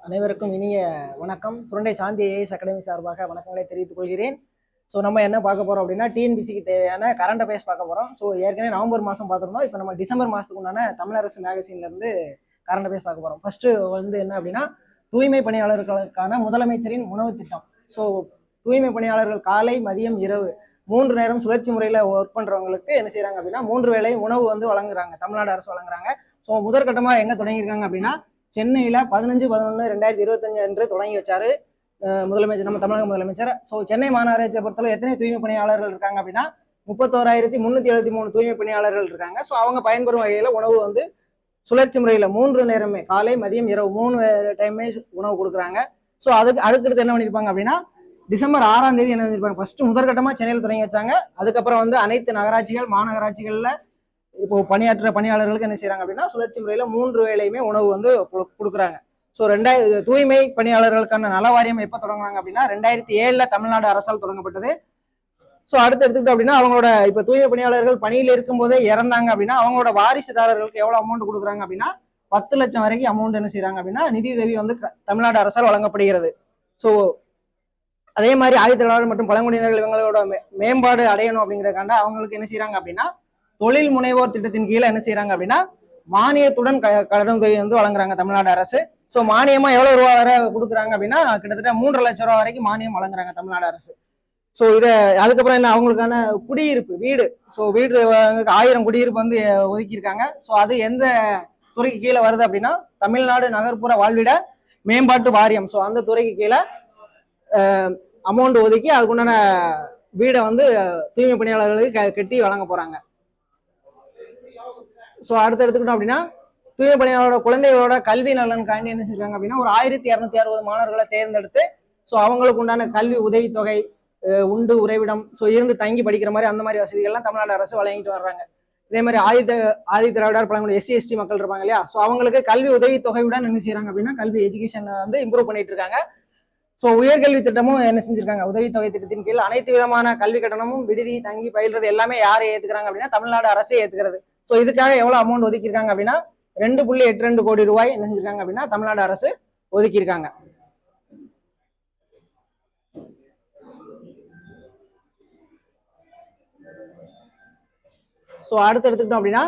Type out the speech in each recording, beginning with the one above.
அனைவருக்கும் இனிய வணக்கம். சுரண்டை சாந்தி ஐஏஎஸ் அகாடமி சார்பாக வணக்கங்களை தெரிவித்துக் கொள்கிறேன். ஸோ நம்ம என்ன பார்க்க போகிறோம் அப்படின்னா, டிஎன்பிசிக்கு தேவையான கரண்ட் அஃபேர்ஸ் பார்க்க போகிறோம். ஸோ ஏற்கனவே நவம்பர் மாதம் பார்த்துருந்தோம். இப்போ நம்ம டிசம்பர் மாதத்துக்கு உண்டான தமிழரசு மேகசின்லேருந்து கரண்ட் அஃபேர்ஸ் பார்க்க போகிறோம். ஃபர்ஸ்ட்டு என்ன அப்படின்னா, தூய்மை பணியாளர்களுக்கான முதலமைச்சரின் உணவு திட்டம். ஸோ தூய்மை பணியாளர்கள் காலை, மதியம், இரவு 3 நேரம் சுழற்சி முறையில் ஒர்க் பண்ணுறவங்களுக்கு என்ன செய்கிறாங்க அப்படின்னா 3 வேளை உணவு வழங்குறாங்க, தமிழ்நாடு அரசு வழங்குறாங்க. ஸோ முதற்கட்டமாக எங்கே தொடங்கியிருக்காங்க அப்படின்னா, சென்னையில் 15/11/2025 அன்று தொடங்கி வச்சாரு முதலமைச்சர், நம்ம தமிழக முதலமைச்சர். ஸோ சென்னை மாநகராட்சியை பொறுத்தவரை எத்தனை தூய்மை பணியாளர்கள் இருக்காங்க அப்படின்னா 31,373 தூய்மை பணியாளர்கள் இருக்காங்க. ஸோ அவங்க பயன்பெறும் வகையில் உணவு சுழற்சி முறையில் 3 நேரமே காலை, மதியம், இரவு 3 டைமே உணவு கொடுக்குறாங்க. ஸோ அடுத்தடுத்து என்ன பண்ணியிருப்பாங்க அப்படின்னா, டிசம்பர் 6ஆம் தேதி என்ன பண்ணியிருப்பாங்க, ஃபர்ஸ்ட் முதற்கட்டமாக சென்னையில் தொடங்கி வச்சாங்க. அதுக்கப்புறம் அனைத்து நகராட்சிகள், மாநகராட்சிகளில் இப்போ பணியாற்ற பணியாளர்களுக்கு என்ன செய்யறாங்க அப்படின்னா, சுழற்சி முறையில் 3 வேளையுமே உணவு கொடுக்குறாங்க. ஸோ தூய்மை பணியாளர்களுக்கான நல வாரியம் எப்போ தொடங்குறாங்க அப்படின்னா 2007 தமிழ்நாடு அரசால் தொடங்கப்பட்டது. ஸோ அடுத்து எடுத்துக்கிட்டோம் அப்படின்னா, அவங்களோட இப்போ தூய்மை பணியாளர்கள் பணியில் இருக்கும்போதே இறந்தாங்க அப்படின்னா அவங்களோட வாரிசுதாரர்களுக்கு எவ்வளோ அமௌண்ட் கொடுக்குறாங்க அப்படின்னா 10 லட்சம் வரைக்கும் அமௌண்ட் என்ன செய்யறாங்க அப்படின்னா நிதியுதவி தமிழ்நாடு அரசால் வழங்கப்படுகிறது. ஸோ அதே மாதிரி ஆதிதிராவிடர் மற்றும் பழங்குடியினர்கள் இவங்களோட மேம்பாடு அடையணும் அப்படிங்கிறதுக்காண்ட அவங்களுக்கு என்ன செய்யறாங்க அப்படின்னா, தொழில் முனைவோர் திட்டத்தின் கீழே என்ன செய்யறாங்க அப்படின்னா மானியத்துடன் கடனுதவி வழங்குறாங்க தமிழ்நாடு அரசு. ஸோ மானியமா எவ்வளவு ரூபா வரை கொடுக்குறாங்க அப்படின்னா கிட்டத்தட்ட 3 லட்சம் ரூபா வரைக்கும் மானியம் வழங்குறாங்க தமிழ்நாடு அரசு. ஸோ அதுக்கப்புறம் என்ன, அவங்களுக்கான குடியிருப்பு வீடு, ஸோ வீடு 1000 குடியிருப்பு ஒதுக்கியிருக்காங்க. ஸோ அது எந்த துறைக்கு கீழே வருது அப்படின்னா தமிழ்நாடு நகர்ப்புற வாழ்விட மேம்பாட்டு வாரியம். ஸோ அந்த துறைக்கு கீழே அமௌண்ட் ஒதுக்கி அதுக்குண்டான வீடை தூய்மை பணியாளர்களுக்கு கட்டி வழங்க போறாங்க. ஸோ அடுத்து எடுத்துக்கிட்டோம் அப்படின்னா, தூய்மை பணியாளரோட குழந்தைகளோட கல்வி நலனுக்காண்டி என்ன செஞ்சிருக்காங்க அப்படின்னா ஒரு 1260 மாணவர்களை தேர்ந்தெடுத்து ஸோ அவங்களுக்கு உண்டான கல்வி உதவித்தொகை, உண்டு உறைவிடம், ஸோ இருந்து தங்கி படிக்கிற மாதிரி அந்த மாதிரி வசதிகள்லாம் தமிழ்நாடு அரசு வழங்கிட்டு வர்றாங்க. இதே மாதிரி ஆதிதிராவிடர் பழங்குடி SC/ST மக்கள் இருப்பாங்க இல்லையா, ஸோ அவங்களுக்கு கல்வி உதவித்தொகையுடன் என்ன செய்யறாங்க அப்படின்னா கல்வி எஜுகேஷன் இம்ப்ரூவ் பண்ணிட்டு இருக்காங்க. ஸோ உயர்கல்வி திட்டமும் என்ன செஞ்சிருக்காங்க, உதவித்தொகை திட்டத்தின் கீழ் அனைத்து விதமான கல்வி கட்டணமும், விடுதி, தங்கி பயில்றது எல்லாமே யாரை ஏத்துக்கிறாங்க அப்படின்னா தமிழ்நாடு அரசே ஏத்துக்கிறது. ஸோ இதுக்காக எவ்வளவு அமௌண்ட் ஒதுக்கியிருக்காங்க அப்படின்னா 2.82 கோடி ரூபாய் என்ன செஞ்சிருக்காங்க அப்படின்னா தமிழ்நாடு அரசு ஒதுக்கியிருக்காங்க. ஸோ அடுத்து எடுத்துக்கிட்டோம் அப்படின்னா,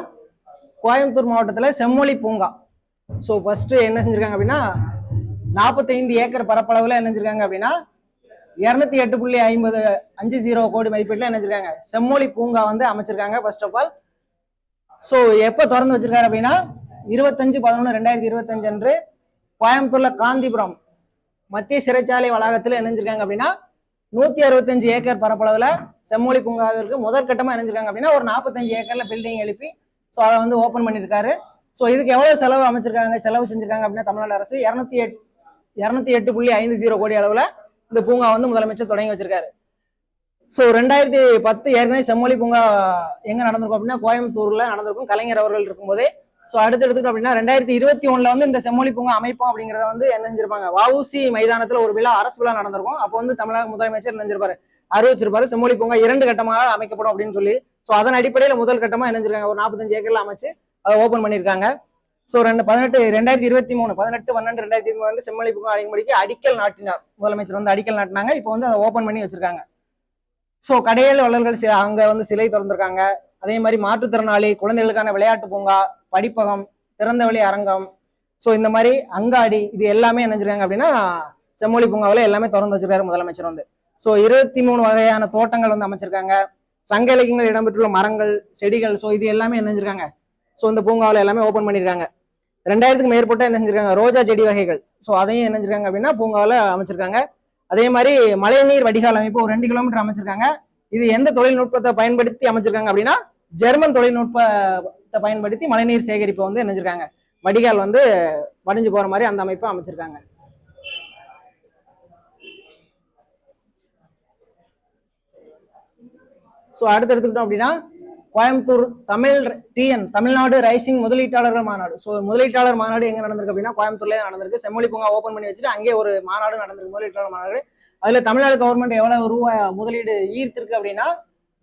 கோயம்புத்தூர் மாவட்டத்தில் செம்மொழி பூங்கா. ஸோ ஃபர்ஸ்ட் என்ன செஞ்சிருக்காங்க அப்படின்னா 45 ஏக்கர் பரப்பளவுல என்ன செஞ்சிருக்காங்க அப்படின்னா 208.50 கோடி மதிப்பீட்டில் என்ன செஞ்சிருக்காங்க செம்மொழி பூங்கா அமைச்சிருக்காங்க. ஃபர்ஸ்ட் ஆஃப் ஆல் ஸோ எப்போ திறந்து வச்சிருக்காரு அப்படின்னா 25/11/2025 அன்று கோயம்புத்தூர்ல காந்திபுரம் மத்திய சிறைச்சாலை வளாகத்தில் இணைஞ்சிருக்காங்க அப்படின்னா 165 ஏக்கர் பரப்பளவுல செம்மொழி பூங்காவிற்கு முதற்கட்டமா இணைஞ்சிருக்காங்க அப்படின்னா ஒரு 45 ஏக்கர்ல பில்டிங் எழுப்பி ஸோ அதை ஓப்பன் பண்ணியிருக்காரு. ஸோ இதுக்கு எவ்வளவு செலவு செஞ்சிருக்காங்க அப்படின்னா தமிழ்நாடு அரசு 208.50 கோடி அளவுல இந்த பூங்கா முதலமைச்சர் தொடங்கி வச்சிருக்காரு. ஸோ 2010 ஏற்கனவே செம்மொழி பூங்கா எங்க நடந்திருக்கும் அப்படின்னா கோயம்புத்தூர்ல நடந்திருக்கும், கலைஞர் அவர்கள் இருக்கும்போதே. ஸோ அடுத்து எடுத்துக்கிட்டோம் அப்படின்னா 2021 இந்த செம்மொழி பூங்கா அமைப்போம் அப்படிங்கிறத என்ன செஞ்சிருப்பாங்க, வஉசி மைதானத்துல ஒரு விழா, அரசு விழா நடந்திருக்கும். அப்போ தமிழக முதலமைச்சர் நினைஞ்சிருப்பாரு, அறிவிச்சிருப்பாரு செம்மொழி பூங்கா 2 கட்டமாக அமைக்கப்படும் அப்படின்னு சொல்லி. ஸோ அதன் அடிப்படையில் முதல் கட்டமா இணைஞ்சிருக்காங்க, ஒரு 45 ஏக்கர்ல அமைச்சு அதை ஓபன் பண்ணியிருக்காங்க. ஸோ 18/12/2023 செம்மொழி பூங்கா அடிக்கடிக்கு அடிக்கல் நாட்டினார் முதலமைச்சர், அடிக்கல் நாட்டினாங்க. இப்போ அதை ஓபன் பண்ணி வச்சிருக்காங்க. ஸோ கடையேழு வள்ளல்கள் அங்க சிலை திறந்திருக்காங்க. அதே மாதிரி மாற்றுத்திறனாளி குழந்தைகளுக்கான விளையாட்டு பூங்கா, படிப்பகம், திறந்தவெளி அரங்கம், ஸோ இந்த மாதிரி அங்காடி, இது எல்லாமே நினைச்சிருக்காங்க அப்படின்னா செம்மொழி பூங்காவில் எல்லாமே திறந்து வச்சிருக்காரு முதலமைச்சர். ஸோ 23 வகையான தோட்டங்கள் அமைச்சிருக்காங்க. சங்க இலக்கியங்கள் இடம்பெற்றுள்ள மரங்கள், செடிகள், ஸோ இது எல்லாமே நினைச்சிருக்காங்க. ஸோ இந்த பூங்காவில் எல்லாமே ஓபன் பண்ணியிருக்காங்க. 2000க்கும் மேற்பட்ட என்ன செஞ்சிருக்காங்க ரோஜா செடி வகைகள், ஸோ அதையும் என்ன செஞ்சிருக்காங்க அப்படின்னா பூங்காவில் அமைச்சிருக்காங்க. அதே மாதிரி மழைநீர் வடிகால் அமைப்பு ஒரு 2 கிலோமீட்டர் அமைச்சிருக்காங்க. இது எந்த தொழில்நுட்பத்தை பயன்படுத்தி அமைச்சிருக்காங்க அப்படின்னா ஜெர்மன் தொழில்நுட்பத்தை பயன்படுத்தி மழைநீர் சேகரிப்பு என்ன செஞ்சிருக்காங்க, வடிகால் வடிஞ்சு போற மாதிரி அந்த அமைப்பை அமைச்சிருக்காங்க. ஸோ அடுத்து எடுத்துக்கிட்டோம் அப்படின்னா கோயம்புத்தூர் தமிழ்நாடு ரைசிங் முதலீட்டாளர்கள் மாநாடு. ஸோ முதலீட்டாளர் மாநாடு எங்க நடந்திருக்கு அப்படின்னா கோயம்புத்தூர்ல நடந்திருக்கு. செம்மொழி பூங்கா ஓபன் பண்ணி வச்சுட்டு அங்கே ஒரு மாநாடு நடந்திருக்கு, முதலீட்டாளர் மாநாடு. அதுல தமிழ்நாடு கவர்மெண்ட் எவ்வளவு ரூபாய் முதலீடு ஈர்த்திருக்கு அப்படின்னா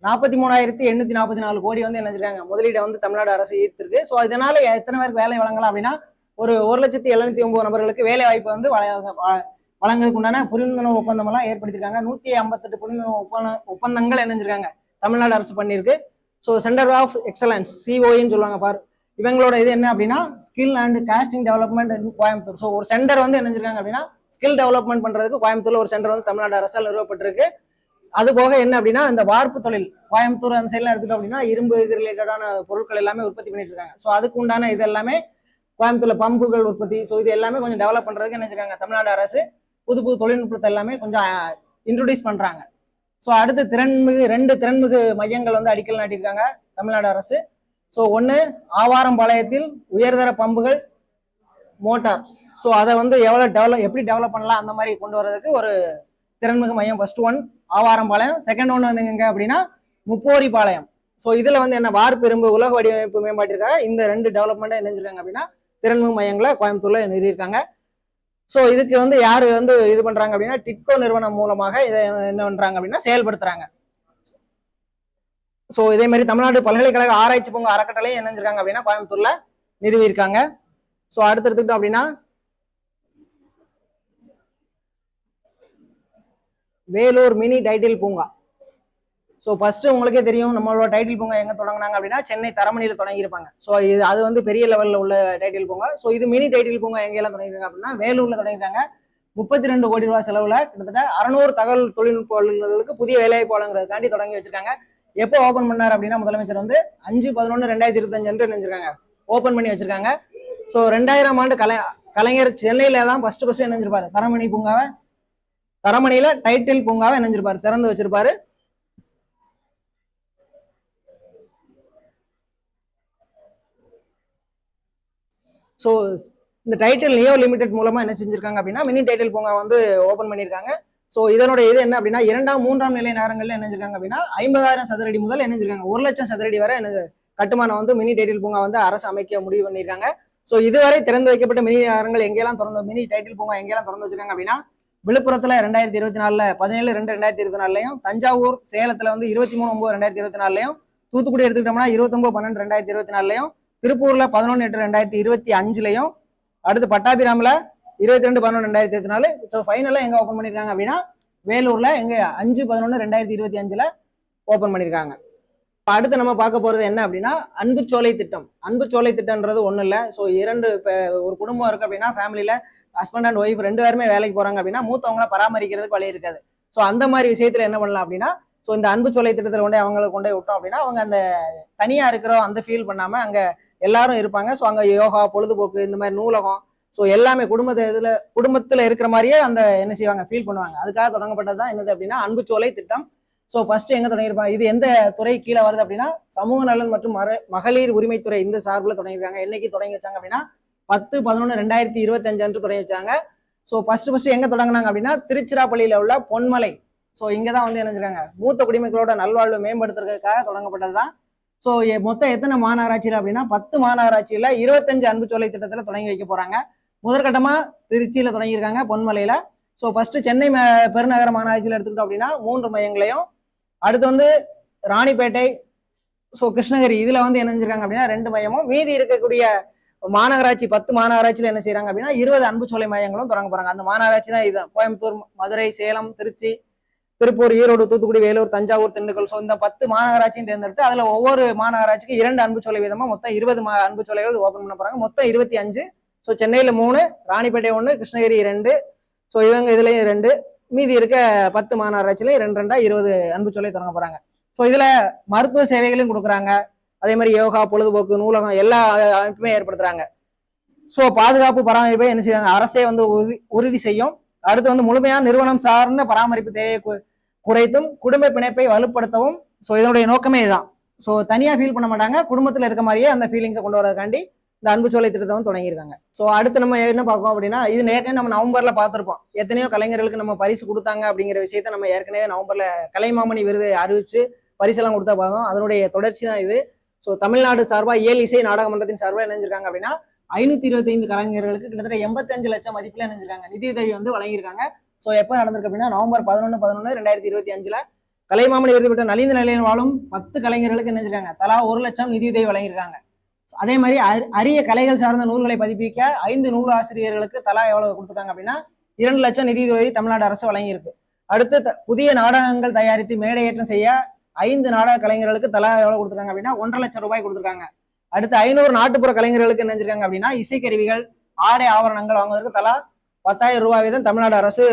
43,844 கோடி என்ன செஞ்சிருக்காங்க முதலீடை தமிழ்நாடு அரசு ஈர்த்திருக்கு. ஸோ இதனால எத்தனை பேருக்கு வேலை வழங்கலாம் அப்படின்னா ஒரு 1,709 நபர்களுக்கு வேலை வாய்ப்பு வந்து வழங்குறதுக்கு உண்டான புரிந்துணர்வு ஒப்பந்தம் எல்லாம் ஏற்படுத்திருக்காங்க. 158 புரிந்துணர்வு ஒப்பந்தங்கள் இணைஞ்சிருக்காங்க தமிழ்நாடு அரசு பண்ணியிருக்கு. ஸோ சென்டர் ஆஃப் எக்ஸலன்ஸ் சிஓன்னு சொல்லுவாங்க பாரு, இவங்களோட இது என்ன அப்படின்னா skill and casting development Coimbatore. So ஒரு சென்டர் வந்து இணைஞ்சிருக்காங்க அப்படின்னா ஸ்கில் டெவலப்மெண்ட் பண்றதுக்கு கோயம்புத்தூர்ல ஒரு சென்டர் வந்து தமிழ்நாடு அரசால் நிறுவப்பட்டிருக்கு. அது போக என்ன அப்படின்னா இந்த வார்ப்பு தொழில் கோயம்புத்தூர் அந்த சைட்லாம் எடுத்துட்டோம் அப்படின்னா இரும்பு இது ரிலேட்டடான பொருட்கள் எல்லாமே உற்பத்தி பண்ணிட்டு இருக்காங்க. ஸோ அதுக்கு உண்டான இது எல்லாமே கோயம்புத்தூர்ல பம்புகள் உற்பத்தி, ஸோ இது எல்லாமே கொஞ்சம் டெவலப் பண்றதுக்கு என்ன வச்சிருக்காங்க தமிழ்நாடு அரசு புது புது தொழில்நுட்பத்தை எல்லாமே கொஞ்சம் இன்ட்ரோடியூஸ் பண்றாங்க. ஸோ அடுத்து ரெண்டு திறன்மிகு மையங்கள் வந்து அடிக்கல் நாட்டியிருக்காங்க தமிழ்நாடு அரசு. ஸோ ஒன்று ஆவாரம்பாளையத்தில் உயர்தர பம்புகள் மோட்டார்ஸ், ஸோ அதை வந்து எப்படி டெவலப் பண்ணலாம் அந்த மாதிரி கொண்டு வர்றதுக்கு ஒரு திறன்மிகு மையம் ஃபர்ஸ்ட் ஒன் ஆவாரம்பாளையம். செகண்ட் ஒன்று வந்து எங்க அப்படின்னா முப்போரிபாளையம். ஸோ இதுல வந்து என்ன வார்ப்பு இரும்பு உலக வடிவமைப்பு மேம்பாட்டிற்காக இந்த 2 டெவலப்மெண்ட்டை இணைஞ்சிருக்காங்க அப்படின்னா திறன்மிகு மையங்களை கோயம்புத்தூர்ல நிறுவியிருக்காங்க. ஸோ இதுக்கு வந்து யாரு வந்து இது பண்றாங்க அப்படின்னா டிட்கோ நிறுவனம் மூலமாக இதை என்ன பண்றாங்க அப்படின்னா செயல்படுத்துறாங்க. ஸோ இதே மாதிரி தமிழ்நாடு பல்கலைக்கழக ஆராய்ச்சி பூங்கா அறக்கட்டளையும் இணைஞ்சிருக்காங்க அப்படின்னா கோயம்புத்தூர்ல நிறுவியிருக்காங்க. ஸோ அடுத்து எடுத்துக்கிட்டோம் அப்படின்னா வேலூர் மினி டைட்டில் பூங்கா. ஸோ ஃபர்ஸ்ட் உங்களுக்கே தெரியும் நம்மளோட டைட்டில் பூங்கா எங்க தொடங்கினாங்க அப்படின்னா சென்னை தரமணியில தொடங்கியிருப்பாங்க. ஸோ இது அது வந்து பெரிய லெவலில் உள்ள டைட்டில் பூங்கா. ஸோ இது மினி டைட்டில் பூங்கா எங்கெல்லாம் தொடங்கிருக்காங்க அப்படின்னா வேலூர்ல தொடங்கிருக்காங்க. 32 கோடி ரூபாய் செலவுல கிட்டத்தட்ட 600 தகவல் தொழில்நுட்ப வல்லுநர்களுக்கு புதிய வேலைவாய்ப்பு வழங்குறதுக்காண்டி தொடங்கி வச்சிருக்காங்க. எப்போ ஓபன் பண்ணார் அப்படின்னா முதலமைச்சர் வந்து 5/11/2025 அன்று நினைச்சிருக்காங்க ஓபன் பண்ணி வச்சிருக்காங்க. ஸோ 2000 ஆண்டு கலைஞர் சென்னையில தான் ஃபர்ஸ்ட் இணைஞ்சிருப்பாரு தரமணி பூங்காவை, தரமணியில டைட்டில் பூங்காவை இணைஞ்சிருப்பாரு, திறந்து வச்சிருப்பாரு. ஸோ இந்த டைட்டில் நியோ லிமிடெட் மூலமா என்ன செஞ்சிருக்காங்க அப்படின்னா மினி டைட்டில் பூங்கா வந்து ஓபன் பண்ணியிருக்காங்க. ஸோ இதனோட இது என்ன அப்படின்னா 2ஆம் 3ஆம் நிலை நகரங்கள்ல என்ன செஞ்சிருக்காங்க அப்படின்னா 50,000 சதுரடி முதல் என்ன செஞ்சிருக்காங்க 1,00,000 சதுரடி வரை என்ன கட்டுமானம் வந்து மினி டைட்டில் பூங்கா வந்து அரசு அமைக்க முடிவு பண்ணியிருக்காங்க. ஸோ இதுவரை திறந்து வைக்கப்பட்ட மினி நகரங்கள் எங்கெல்லாம் மினி டைட்டில் பூங்கா எங்கெல்லாம் திறந்து வச்சிருக்காங்க அப்படின்னா விழுப்புரத்துல 2024 17/2/2024 தஞ்சாவூர் சேலத்துல வந்து 23/9/2024 தூத்துக்குடி எடுத்துக்கிட்டோம்னா 29/12/2024 திருப்பூர்ல 11/8/2025 அடுத்து பட்டாபிராம்ல 22/11/2024. ஸோ ஃபைனலா எங்க ஓபன் பண்ணிருக்காங்க அப்படின்னா வேலூர்ல எங்க 5/11/2025 ஓபன் பண்ணிருக்காங்க. அடுத்து நம்ம பார்க்க போறது என்ன அப்படின்னா அன்பு சோலை திட்டம். அன்பு சோலை திட்டம்ன்றது ஒண்ணும் இல்லை. ஸோ ஒரு குடும்பம் இருக்கு அப்படின்னா ஃபேமிலியில ஹஸ்பண்ட் அண்ட் ஒய்ஃப் 2 பேருமே வேலைக்கு போறாங்க அப்படின்னா மூத்தவங்களை பராமரிக்கிறதுக்கு வழி இருக்காது. ஸோ அந்த மாதிரி விஷயத்துல என்ன பண்ணலாம் அப்படின்னா ஸோ இந்த அன்பு சோலை திட்டத்தில் அவங்களுக்கு கொண்டு விட்டோம் அப்படின்னா அவங்க அந்த தனியா இருக்கிறோம் அந்த ஃபீல் பண்ணாம அங்க எல்லாரும் இருப்பாங்க. ஸோ அங்க யோகா, பொழுதுபோக்கு, இந்த மாதிரி நூலகம், ஸோ எல்லாமே குடும்பத்துல இருக்கிற மாதிரியே அந்த என்ன செய்வாங்க ஃபீல் பண்ணுவாங்க. அதுக்காக தொடங்கப்பட்டதுதான் என்னது அப்படின்னா அன்பு சோலை திட்டம். ஸோ ஃபர்ஸ்ட் எங்க தொடங்கியிருப்பாங்க, இது எந்த துறை கீழே வருது அப்படின்னா சமூக நலன் மற்றும் மகளிர் உரிமைத்துறை இந்த சார்பில் தொடங்கியிருக்காங்க. என்னைக்கு தொடங்கி வச்சாங்க அப்படின்னா 10/11/2025 அன்று தொடங்கி வச்சாங்க. ஸோ ஃபர்ஸ்ட் எங்க தொடங்கினாங்க அப்படின்னா திருச்சிராப்பள்ளியில உள்ள பொன்மலை. ஸோ இங்கதான் வந்து என்ன மூத்த குடிமக்களோட நல்வாழ்வை மேம்படுத்துறதுக்காக தொடங்கப்பட்டதுதான். ஸோ மொத்தம் எத்தனை மாநகராட்சியில் அப்படின்னா 10 மாநகராட்சியில 25 அன்பு சோலை திட்டத்துல தொடங்கி வைக்க போறாங்க. முதற்கட்டமா திருச்சியில தொடங்கியிருக்காங்க பொன்மலையில. ஸோ ஃபர்ஸ்ட் சென்னை பெருநகர மாநகராட்சியில் எடுத்துக்கிட்டோம் அப்படின்னா 3 மையங்களையும், அடுத்து வந்து ராணிப்பேட்டை, ஸோ கிருஷ்ணகிரி இதுல வந்து என்ன செஞ்சிருக்காங்க அப்படின்னா 2 மையமும், மீதி இருக்கக்கூடிய மாநகராட்சி 10 மாநகராட்சியில என்ன செய்யறாங்க அப்படின்னா 20 அன்பு சோலை மையங்களும் தொடங்க போறாங்க. அந்த மாநகராட்சி தான் இது கோயம்புத்தூர், மதுரை, சேலம், திருச்சி, திருப்பூர், ஈரோடு, தூத்துக்குடி, வேலூர், தஞ்சாவூர், திண்டுக்கல். ஸோ இந்த 10 மாநகராட்சியும் தேர்ந்தெடுத்து அதுல ஒவ்வொரு மாநகராட்சிக்கு 2 அன்பு சோலை வீதமா மொத்தம் 20 அன்பு சோலைகள் ஓபன் பண்ண போறாங்க. மொத்தம் 25. ஸோ சென்னையில 3, ராணிப்பேட்டை 1, கிருஷ்ணகிரி 2, ஸோ இவங்க இதுலயும் 2, மீதி இருக்க 10 மாநகராட்சியில 2 20 அன்பு சோலை தொடங்க போறாங்க. ஸோ இதுல மருத்துவ சேவைகளையும் கொடுக்குறாங்க. அதே மாதிரி யோகா, பொழுதுபோக்கு, நூலகம் எல்லா அமைப்புமே ஏற்படுத்துறாங்க. ஸோ பாதுகாப்பு பராமரிப்பை என்ன செய்வாங்க அரசே வந்து உறுதி செய்யும். அடுத்து வந்து முழுமையான நிறுவனம் சார்ந்த பராமரிப்பு தேவையை குறைத்தும் குடும்ப பிணைப்பை வலுப்படுத்தவும். ஸோ இதனுடைய நோக்கமே இதுதான். ஸோ தனியா ஃபீல் பண்ண மாட்டாங்க, குடும்பத்துல இருக்க மாதிரியே அந்த ஃபீலிங்ஸை கொண்டு வரதுக்காண்டி இந்த அன்பு சோலை திட்டத்தை வந்து தொடங்கியிருக்காங்க. ஸோ அடுத்து நம்ம என்ன பார்க்கோம் அப்படின்னா இது ஏற்கனவே நம்ம நவம்பர்ல பார்த்திருப்போம். எத்தனையோ கலைஞர்களுக்கு நம்ம பரிசு கொடுத்தாங்க அப்படிங்கிற விஷயத்த நம்ம ஏற்கனவே நவம்பர்ல கலைமாமணி விருது அறிவிச்சு பரிசெல்லாம் கொடுத்தா பார்த்தோம். அதனுடைய தொடர்ச்சி தான் இது. ஸோ தமிழ்நாடு சார்பா இயல் இசை நாடக மன்றத்தின் சார்பாக இணைஞ்சிருக்காங்க அப்படின்னா 525 கலைஞர்களுக்கு கிட்டத்தட்ட 85 லட்சம் மதிப்புல இணைஞ்சிருக்காங்க, நிதியுதவி வந்து வழங்கியிருக்காங்க. ஸோ எப்போ நடந்திருக்கு அப்படின்னா நவம்பர் 11/11/2025 கலைமாமணி விருது பெற்ற நலிந்த நிலையில் வாழும் 10 கலைஞர்களுக்கு இணைஞ்சிருக்காங்க, தலா 1 லட்சம் நிதியுதவி வழங்கியிருக்காங்க. அதே மாதிரி அரிய கலைகள் சார்ந்த நூல்களை பதிப்பிக்க 5 நூல் ஆசிரியர்களுக்கு தலா எவ்வளவு கொடுத்துருக்காங்க அப்படின்னா 2 லட்சம் நிதியுதவி தமிழ்நாடு அரசு வழங்கியிருக்கு. அடுத்து புதிய நாடகங்கள் தயாரித்து மேடையேற்றம் செய்ய 5 நாடக கலைஞர்களுக்கு தலா எவ்வளவு கொடுத்துருக்காங்க அப்படின்னா 1,50,000 லட்சம் ரூபாய் கொடுத்துருக்காங்க. அடுத்து 500 நாட்டுப்புற கலைஞர்களுக்கு என்ன செஞ்சிருக்காங்க அப்படின்னா இசைக்கருவிகள் ஆடை ஆவரணங்கள் வாங்குவதற்கு தலா 10,000 ரூபாய் வீதம் தமிழ்நாடு அரசு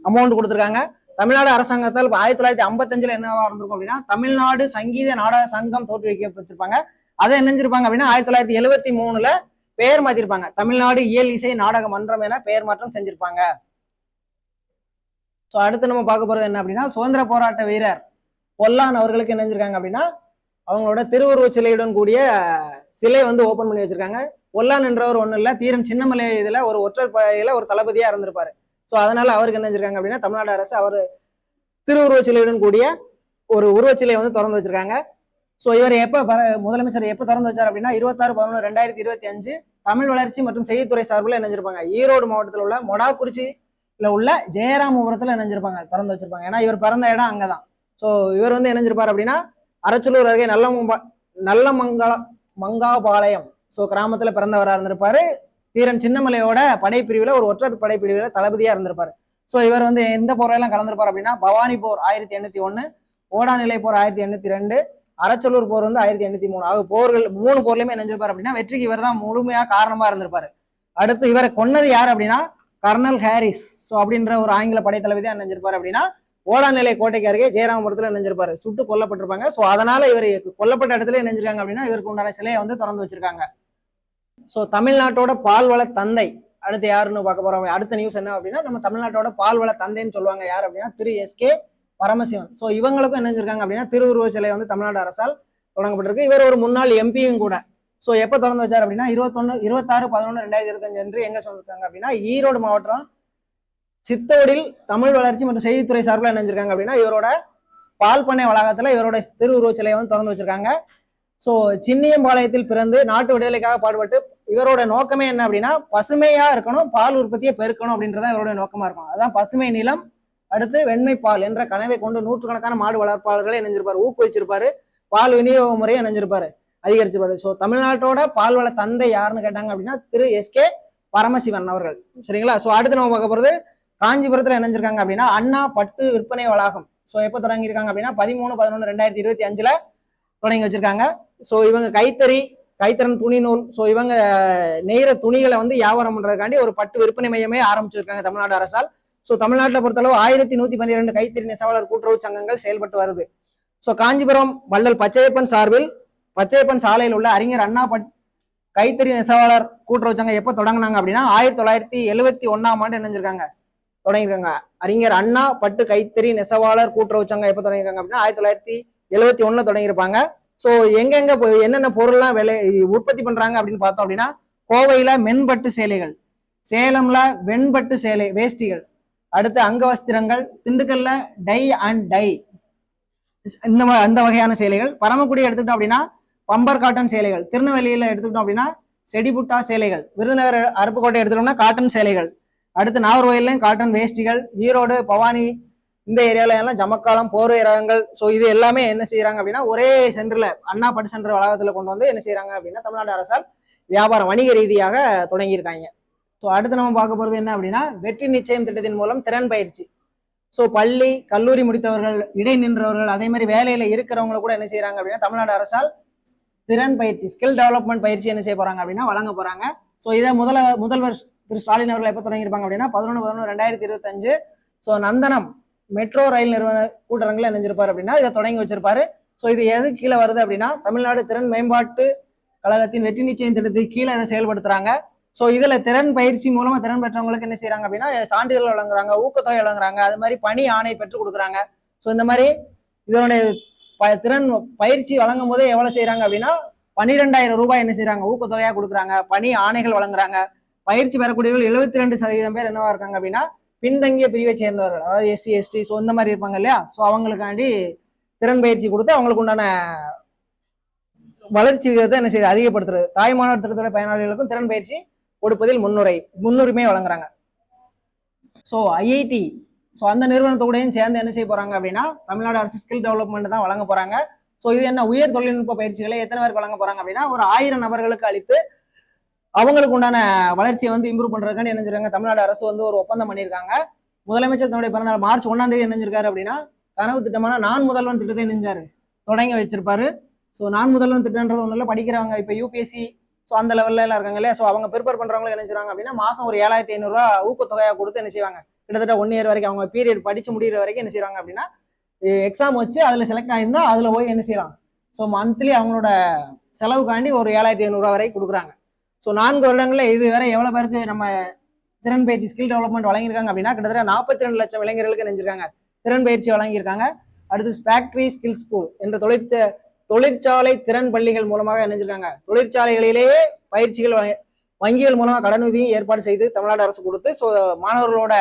அமௌண்ட் கொடுத்துருக்காங்க. தமிழ்நாடு அரசாங்கத்தால் 1955 என்னவா இருந்திருக்கும் அப்படின்னா தமிழ்நாடு சங்கீத நாடக சங்கம் தோற்றுவிக்கப்பட்டிருப்பாங்க. அதை என்ன செஞ்சிருப்பாங்க அப்படின்னா 1973 பெயர் மாத்திருப்பாங்க, தமிழ்நாடு இயல் இசை நாடக மன்றம் என பெயர் மாற்றம் செஞ்சிருப்பாங்க. ஸோ அடுத்து நம்ம பார்க்க போறது என்ன அப்படின்னா சுதந்திர போராட்ட வீரர் பொல்லான் அவர்களுக்கு என்ன செஞ்சிருக்காங்க அப்படின்னா அவங்களோட திருவுருவ சிலையுடன் கூடிய சிலை வந்து ஓபன் பண்ணி வச்சிருக்காங்க. பொல்லான் என்றவர் ஒன்றும் இல்லை, தீரன் சின்னமலை இதுல ஒரு ஒற்றற்படையில ஒரு தளபதியா இருந்திருப்பாரு. ஸோ அதனால அவருக்கு என்ன செஞ்சிருக்காங்க அப்படின்னா தமிழ்நாடு அரசு அவர் திருவுருவ சிலையுடன் கூடிய ஒரு உருவச்சிலையை வந்து திறந்து வச்சிருக்காங்க. ஸோ இவர் முதலமைச்சர் எப்போ திறந்து வச்சார் அப்படின்னா 26/11/2025 தமிழ் வளர்ச்சி மற்றும் செய்தித்துறை சார்பில் இணைஞ்சிருப்பாங்க. ஈரோடு மாவட்டத்தில் உள்ள மொடாக்குறிச்சியில் உள்ள ஜெயராமபுரத்தில் இணைஞ்சிருப்பாங்க, திறந்து வச்சிருப்பாங்க. ஏன்னா இவர் பிறந்த இடம் அங்கதான். ஸோ இவர் வந்து இணைஞ்சிருப்பார் அப்படின்னா அரச்சலூர் அருகே மங்காபாளையம் ஸோ கிராமத்துல பிறந்தவராக இருந்திருப்பாரு. தீரன் சின்னமலையோட படைப்பிரிவுல ஒரு ஒற்றர் படைப்பிரிவுல தளபதியா இருந்திருப்பாரு. ஸோ இவர் வந்து எந்த போரெல்லாம் கலந்திருப்பார் அப்படின்னா பவானி போர் 1801, ஓடாநிலை போர் 1802, அரச்சலூர் போர் வந்து 1803 ஆக போர்கள் 3 போர்லயுமே இணைஞ்சிருப்பாரு அப்படின்னா வெற்றிக்கு இவர் தான் முழுமையா காரணமா இருந்திருப்பாரு. அடுத்து இவரை கொன்னது யார் அப்படின்னா கர்னல் ஹாரிஸ் ஸோ அப்படின்ற ஒரு ஆங்கில படைத்தளபதியா இணைஞ்சிருப்பாரு அப்படின்னா ஓடாநிலை கோட்டைக்கு அருகே ஜெயராமபுரத்துல இணைஞ்சிருப்பாரு, சுட்டு கொல்லப்பட்டிருப்பாங்க. ஸோ அதனால இவர் கொல்லப்பட்ட இடத்துல இணைஞ்சிருக்காங்க அப்படின்னா இவருக்கு உண்டான சிலையை வந்து திறந்து வச்சிருக்காங்க. ஸோ தமிழ்நாட்டோட பால்வள தந்தை அடுத்து யாருன்னு பார்க்க போறோம். அடுத்த நியூஸ் என்ன அப்படின்னா நம்ம தமிழ்நாட்டோட பால்வள தந்தைன்னு சொல்லுவாங்க யார் அப்படின்னா திரு எஸ்.கே. பரமசிவன். ஸோ இவங்களுக்கும் என்ன செஞ்சிருக்காங்க அப்படின்னா திருவுருவ சிலை வந்து தமிழ்நாடு அரசால் தொடங்கப்பட்டிருக்கு. இவர் ஒரு முன்னாள் எம்பியும் கூட. ஸோ எப்போ திறந்து வச்சார் அப்படின்னா 26/11/2025 அன்று எங்க சொல்லிருக்காங்க அப்படின்னா ஈரோடு மாவட்டம் சித்தோடில் தமிழ் வளர்ச்சி மற்றும் செய்தித்துறை சார்பில் இணைஞ்சிருக்காங்க அப்படின்னா இவரோட பால் பண்ணை வளாகத்துல இவரோட திருவுருவ சிலையை வந்து திறந்து வச்சிருக்காங்க. ஸோ சின்னியம்பாளையத்தில் பிறந்து நாட்டு விடுதலைக்காக பாடுபட்டு இவரோட நோக்கமே என்ன அப்படின்னா பசுமையா இருக்கணும், பால் உற்பத்தியை பெருக்கணும் அப்படின்றத இவருடைய நோக்கமா இருக்கும். அதான் பசுமை நிலம் அடுத்து வெண்மை பால் என்ற கனவை கொண்டு நூற்றுக்கணக்கான மாடு வளர்ப்பாளர்களை இணைஞ்சிருப்பாரு, ஊக்குவிச்சிருப்பாரு, பால் விநியோக முறையை இணைஞ்சிருப்பாரு, அதிகரிச்சிருப்பாரு. ஸோ தமிழ்நாட்டோட பால்வள தந்தை யாருன்னு கேட்டாங்க அப்படின்னா திரு எஸ்.கே. பரமசிவன் அவர்கள். சரிங்களா? ஸோ அடுத்து நம்ம பார்க்க போறது காஞ்சிபுரத்துல இணைஞ்சிருக்காங்க அப்படின்னா அண்ணா பட்டு விற்பனை வளாகம். ஸோ எப்போ தொடங்கியிருக்காங்க அப்படின்னா 13/11/2025 தொடங்கி வச்சிருக்காங்க. ஸோ இவங்க கைத்தறன் துணி நூல் ஸோ இவங்க நெய்கிற துணிகளை வந்து வியாபாரம் பண்றதுக்காண்டி ஒரு பட்டு விற்பனை மையமே ஆரம்பிச்சிருக்காங்க தமிழ்நாடு அரசால். ஸோ தமிழ்நாட்டில் பொறுத்தளவு 1112 கைத்தறி நெசவாளர் கூட்டுறவு சங்கங்கள் செயல்பட்டு வருது. ஸோ காஞ்சிபுரம் வள்ளல் பச்சையப்பன் சார்பில் பச்சையப்பன் சாலையில் உள்ள அறிஞர் அண்ணா கைத்தறி நெசவாளர் கூட்டுறவு சங்கம் எப்போ தொடங்கினாங்க அப்படின்னா 1971 இணைஞ்சிருக்காங்க, தொடங்கியிருக்காங்க. அறிஞர் அண்ணா பட்டு கைத்தறி நெசவாளர் கூட்டுறவு சங்கம் எப்போ தொடங்கியிருக்காங்க அப்படின்னா 1971 தொடங்கியிருப்பாங்க. ஸோ எங்கெங்க என்னென்ன பொருள்லாம் உற்பத்தி பண்றாங்க அப்படின்னு பார்த்தோம் அப்படின்னா கோவையில மென்பட்டு சேலைகள், சேலம்ல வெண்பட்டு சேலை வேஷ்டிகள், அடுத்து அங்கவஸ்திரங்கள், திண்டுக்கல்ல டை அண்ட் டை அந்த வகையான சேலைகள், பரமக்குடி எடுத்துக்கிட்டோம் அப்படின்னா பம்பர் காட்டன் சேலைகள், திருநெல்வேலியில எடுத்துக்கிட்டோம் அப்படின்னா செடிபுட்டா சேலைகள், விருதுநகர் அருப்புக்கோட்டை எடுத்துட்டோம்னா காட்டன் சேலைகள், அடுத்து நாகர்கோயிலையும் காட்டன் வேஷ்டிகள், ஈரோடு பவானி இந்த ஏரியால எல்லாம் ஜமக்காலம் போர்வை ரகங்கள். ஸோ இது எல்லாமே என்ன செய்யறாங்க அப்படின்னா ஒரே சென்டர்ல அண்ணா பட்டு சென்டர் வளாகத்துல கொண்டு வந்து என்ன செய்யறாங்க அப்படின்னா தமிழ்நாடு அரசால் வியாபாரம் வணிக ரீதியாக தொடங்கியிருக்காங்க. ஸோ அடுத்து நம்ம பார்க்க போறது என்ன அப்படின்னா வெற்றி நிச்சயம் திட்டத்தின் மூலம் திறன் பயிற்சி. ஸோ பள்ளி கல்லூரி முடித்தவர்கள், இடை நின்றவர்கள், அதே மாதிரி வேலையில இருக்கிறவங்க கூட என்ன செய்யறாங்க அப்படின்னா தமிழ்நாடு அரசால் திறன் பயிற்சி ஸ்கில் டெவலப்மெண்ட் பயிற்சி என்ன செய்ய போறாங்க அப்படின்னா வழங்க போறாங்க. ஸோ இதை முதல்வர் திரு ஸ்டாலின் அவர்கள் எப்போ தொடங்கியிருப்பாங்க அப்படின்னா 11/11/2025 ஸோ நந்தனம் மெட்ரோ ரயில் நிறுவன கூட்டரங்கில் இணைஞ்சிருப்பாரு அப்படின்னா இதை தொடங்கி வச்சிருப்பாரு. ஸோ இது எது கீழே வருது அப்படின்னா தமிழ்நாடு திறன் மேம்பாட்டு கழகத்தின் வெற்றி நிச்சயம் திட்டத்துக்கு கீழே இதை செயல்படுத்துறாங்க. ஸோ இதுல திறன் பயிற்சி மூலமா திறன் பெற்றவங்களுக்கு என்ன செய்யறாங்க அப்படின்னா சான்றிதழ் வழங்குறாங்க, ஊக்கத்தொகை வழங்குறாங்க, அது மாதிரி பணி ஆணை பெற்றுக் கொடுக்குறாங்க. ஸோ இந்த மாதிரி இதனுடைய திறன் பயிற்சி வழங்கும் போதே எவ்வளவு செய்யறாங்க அப்படின்னா 12,000 ரூபாய் என்ன செய்யறாங்க ஊக்கத்தொகையா கொடுக்குறாங்க, பணி ஆணைகள் வழங்குறாங்க. பயிற்சி பெறக்கூடியவர்கள் 72% பேர் என்னவா இருக்காங்க அப்படின்னா பின்தங்கிய பிரிவை சேர்ந்தவர்கள், அதாவது எஸ்சி எஸ்டி ஸோ இந்த மாதிரி இருப்பாங்க இல்லையா. ஸோ அவங்களுக்காண்டி திறன் பயிற்சி கொடுத்து அவங்களுக்கு உண்டான வளர்ச்சி விகிதத்தை என்ன செய்யுது அதிகப்படுத்துறது. தாய்மானவர் திட்டத்துறை பயனாளிகளுக்கும் திறன் பயிற்சி கொடுப்பதில் முன்னுரிமை வழங்குறாங்க. ஸோ ஐஐடி ஸோ அந்த நிறுவனத்தோடையும் சேர்ந்து என்ன செய்ய போறாங்க அப்படின்னா தமிழ்நாடு அரசு ஸ்கில் டெவலப்மெண்ட் தான் வழங்க போறாங்க. ஸோ இது என்ன உயர் தொழில்நுட்ப பயிற்சிகளை எத்தனை பேருக்கு வழங்க போறாங்க அப்படின்னா ஒரு 1000 நபர்களுக்கு அளித்து அவங்களுக்கு உண்டான வளர்ச்சியை வந்து இம்ப்ரூவ் பண்றதுக்காண்டி என்ன செஞ்சிருக்காங்க, தமிழ்நாடு அரசு வந்து ஒரு ஒப்பந்தம் பண்ணியிருக்காங்க. முதலமைச்சர் தன்னுடைய பிறந்தநாள் மார்ச் 1ஆம் தேதி என்ன செஞ்சிருக்காரு அப்படின்னா கனவு திட்டமான நான் முதல்வன் திட்டத்தை நெஞ்சாரு தொடங்கி வச்சிருப்பாரு. ஸோ நான் முதல்வன் திட்டம்ன்றது ஒன்றும் இல்லை, படிக்கிறவங்க இப்போ யூபிஎஸ்சி ஸோ அந்த லெவலில் எல்லாம் இருக்காங்க இல்லையா, ஸோ அவங்க ப்ரிப்பேர் பண்றவங்களுக்கு என்ன செய்வாங்க அப்படின்னா மாசம் ஒரு 7500 ரூபா ஊக்கத்தொகையாக கொடுத்து என்ன செய்வாங்க, கிட்டத்தட்ட 1 இயர் வரைக்கும் அவங்க பீரியட் படிச்சு முடிகிற வரைக்கும் என்ன செய்வாங்க அப்படின்னா எக்ஸாம் வச்சு அதுல செலக்ட் ஆயிருந்தா அதுல போய் என்ன செய்யலாம், ஸோ மந்த்லி அவங்களோட செலவுக்காண்டி ஒரு 7500 ரூபா வரை கொடுக்குறாங்க. ஸோ 4 வருடங்கள்ல இது வேற எவ்வளவு பேருக்கு நம்ம திறன் பயிற்சி ஸ்கில் டெவலப்மெண்ட் வழங்கியிருக்காங்க அப்படின்னா கிட்டத்தட்ட 42 லட்சம் இளைஞர்களுக்கு நினைஞ்சிருக்காங்க திறன் பயிற்சி வழங்கியிருக்காங்க. அடுத்து ஃபேக்டரி ஸ்கில் ஸ்கூல் என்ற தொழிற்சாலை திறன் பள்ளிகள் மூலமாக நினைஞ்சிருக்காங்க. தொழிற்சாலைகளிலேயே பயிற்சிகள் வங்கிகள் மூலமாக கடனுதவியும் ஏற்பாடு செய்து தமிழ்நாடு அரசு கொடுத்து ஸோ மாணவர்களோட